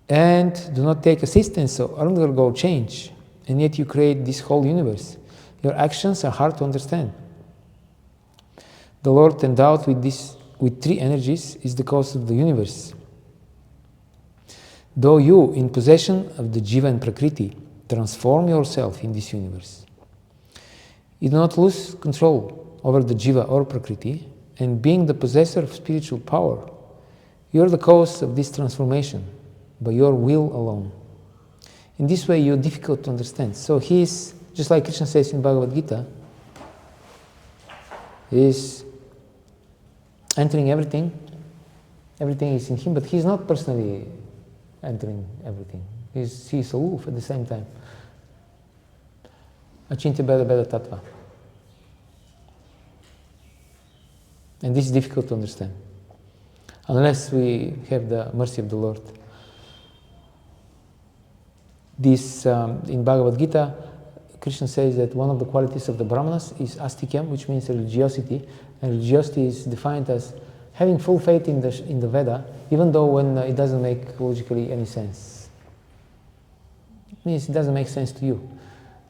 A: and do not take assistance or undergo change, and yet you create this whole universe, your actions are hard to understand. The Lord, endowed with three energies, is the cause of the universe. Though you, in possession of the Jiva and Prakriti, transform yourself in this universe, you do not lose control over the Jiva or Prakriti, and being the possessor of spiritual power, you are the cause of this transformation by your will alone. In this way, you're difficult to understand. So he is, just like Krishna says in Bhagavad Gita, he is entering everything. Everything is in him, but he's not personally entering everything. He's aloof at the same time. Achintya Bheda Bheda Tattva. And this is difficult to understand, unless we have the mercy of the Lord. This, in Bhagavad Gita, Krishna says that one of the qualities of the Brahmanas is astikyam, which means religiosity, and religiosity is defined as having full faith in the Veda, even though when it doesn't make logically any sense. It means it doesn't make sense to you.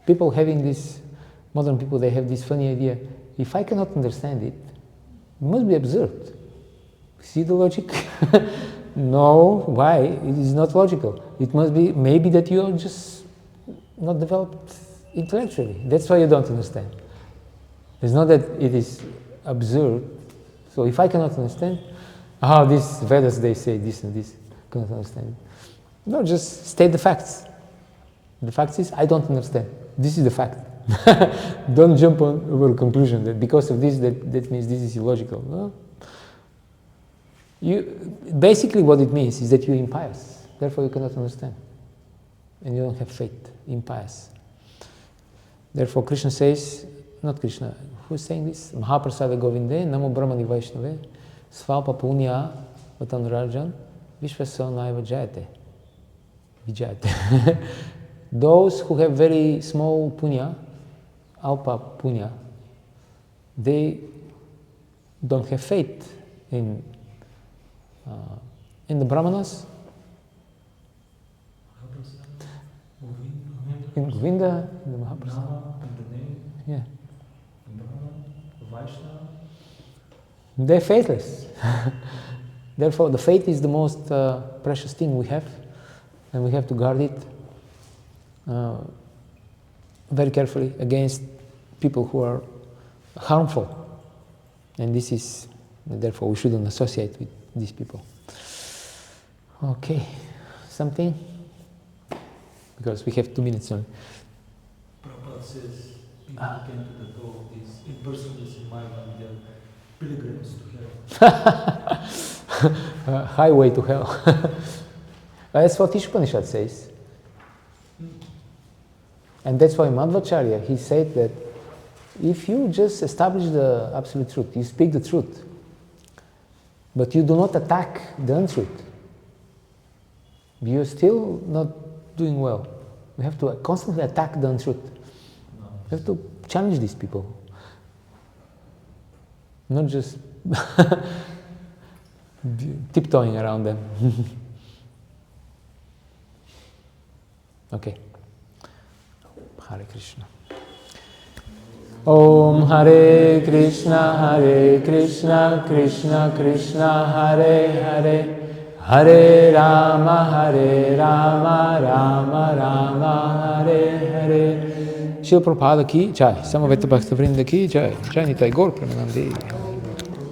A: People having this, modern people, they have this funny idea, if I cannot understand it, it must be absurd. See the logic? No, why? It is not logical. It must be maybe that you are just not developed intellectually. That's why you don't understand. It's not that it is absurd. So if I cannot understand, these Vedas, they say this and this, I cannot understand. No, just state the facts. The fact is, I don't understand. This is the fact. Don't jump over a conclusion that because of this, that means this is illogical. No. Basically what it means is that you're impious. Therefore you cannot understand. And you don't have faith. Impious. Therefore Krishna says, not Krishna, who's saying this? Mahaprasada Govinde, Namo Brahmani Vaishnave, Svalpa Punya Vatan Rajan, Vishvasana Vajayate. Vijayate. Those who have very small punya, alpa punya, they don't have faith in the Brahmanas, in Govinda, in the Mahaprasada. Yeah. They're faithless. Therefore, the faith is the most precious thing we have, and we have to guard it very carefully against people who are harmful. And this is, therefore, we shouldn't associate with these people. Okay, something? Because we have 2 minutes only.
E: Prabhupada says people came to the door of this impersonalists in mind and they're pilgrims to hell.
A: Highway to hell. That's what Ishupanishad says. And that's why Madhvacharya, he said that if you just establish the absolute truth, you speak the truth, but you do not attack the untruth, you're still not doing well. We have to constantly attack the untruth. We have to challenge these people. Not just tiptoeing around them. Okay. Hare Krishna. Om Hare Krishna, Krishna Krishna, Hare Hare, Hare Rama, Rama Rama, Hare Hare. Shila Prabhupada ki jai, Samaveta Bhakta Vrinda ki jai, Jai Nitai Gaur Premanandi.